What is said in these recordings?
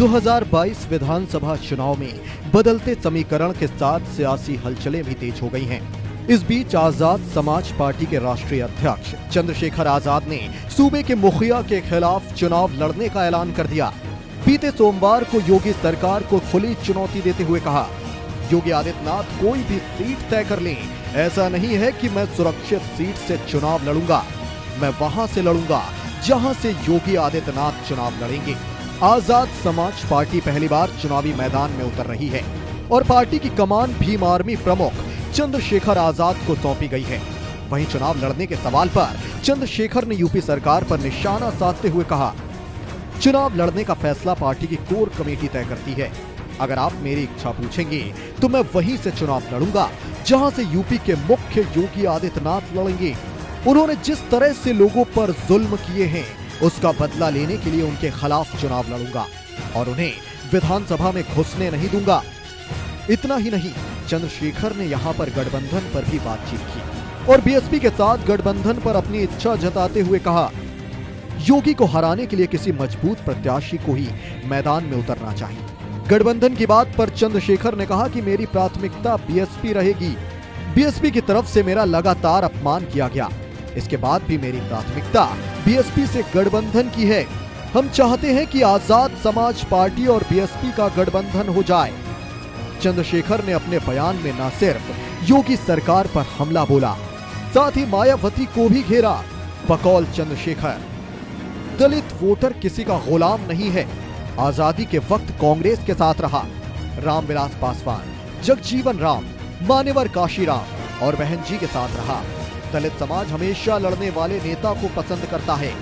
2022 विधानसभा चुनाव में बदलते समीकरण के साथ सियासी हलचलें भी तेज हो गई हैं। इस बीच आजाद समाज पार्टी के राष्ट्रीय अध्यक्ष चंद्रशेखर आजाद ने सूबे के मुखिया के खिलाफ चुनाव लड़ने का ऐलान कर दिया। बीते सोमवार को योगी सरकार को खुली चुनौती देते हुए कहा, योगी आदित्यनाथ कोई भी सीट तय कर लें, ऐसा नहीं है कि मैं सुरक्षित सीट से चुनाव लड़ूंगा, मैं वहां से लड़ूंगा जहां से योगी आदित्यनाथ चुनाव लड़ेंगे। आजाद समाज पार्टी पहली बार चुनावी मैदान में उतर रही है और पार्टी की कमान भीम आर्मी प्रमुख चंद्रशेखर आजाद को सौंपी गई है। वहीं चुनाव लड़ने के सवाल पर चंद्रशेखर ने यूपी सरकार पर निशाना साधते हुए कहा, चुनाव लड़ने का फैसला पार्टी की कोर कमेटी तय करती है। अगर आप मेरी इच्छा पूछेंगे तो मैं वहीं से चुनाव लड़ूंगा जहां से यूपी के मुख्य योगी आदित्यनाथ लड़ेंगे। उन्होंने जिस तरह से लोगों पर जुल्म किए हैं उसका बदला लेने के लिए उनके खिलाफ चुनाव लड़ूंगा और उन्हें विधानसभा में घुसने नहीं दूंगा। इतना ही नहीं, चंद्रशेखर ने यहां पर गठबंधन पर भी बातचीत की और बीएसपी के साथ गठबंधन पर अपनी इच्छा जताते हुए कहा, योगी को हराने के लिए किसी मजबूत प्रत्याशी को ही मैदान में उतरना चाहिए। गठबंधन की बात पर चंद्रशेखर ने कहा कि मेरी प्राथमिकता बीएसपी रहेगी। बीएसपी की तरफ से मेरा लगातार अपमान किया गया, इसके बाद भी मेरी प्राथमिकता बीएसपी से गठबंधन की है। हम चाहते हैं कि आजाद समाज पार्टी और बीएसपी का गठबंधन हो जाए। चंद्रशेखर ने अपने बयान में न सिर्फ योगी सरकार पर हमला बोला, साथ ही मायावती को भी घेरा। बकौल चंद्रशेखर, दलित वोटर किसी का गुलाम नहीं है, आजादी के वक्त कांग्रेस के साथ रहा। रामविलास पासवान, जगजीवन राम, मान्यवर काशीराम और बहन जी के साथ रहा। दलित समाज हमेशा लड़ने वाले नेता को पसंद करता है।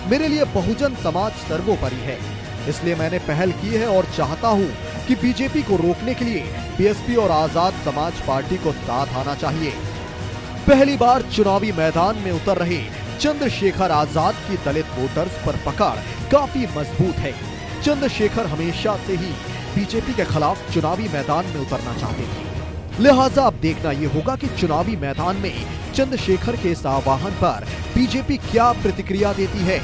मेरे लिए बहुजन समाज सर्वोपरि है, इसलिए मैंने पहल की है और चाहता हूं कि बीजेपी को रोकने के लिए बीएसपी और आजाद समाज पार्टी को साथ आना चाहिए। पहली बार चुनावी मैदान में उतर रहे चंद्रशेखर आजाद की दलित वोटर्स पर पकड़ काफी मजबूत है। चंद्रशेखर हमेशा से ही बीजेपी के खिलाफ चुनावी मैदान में उतरना चाहते थे, लिहाजा अब देखना यह होगा कि चुनावी मैदान में चंद्रशेखर के इस आह्वान पर बीजेपी क्या प्रतिक्रिया देती है।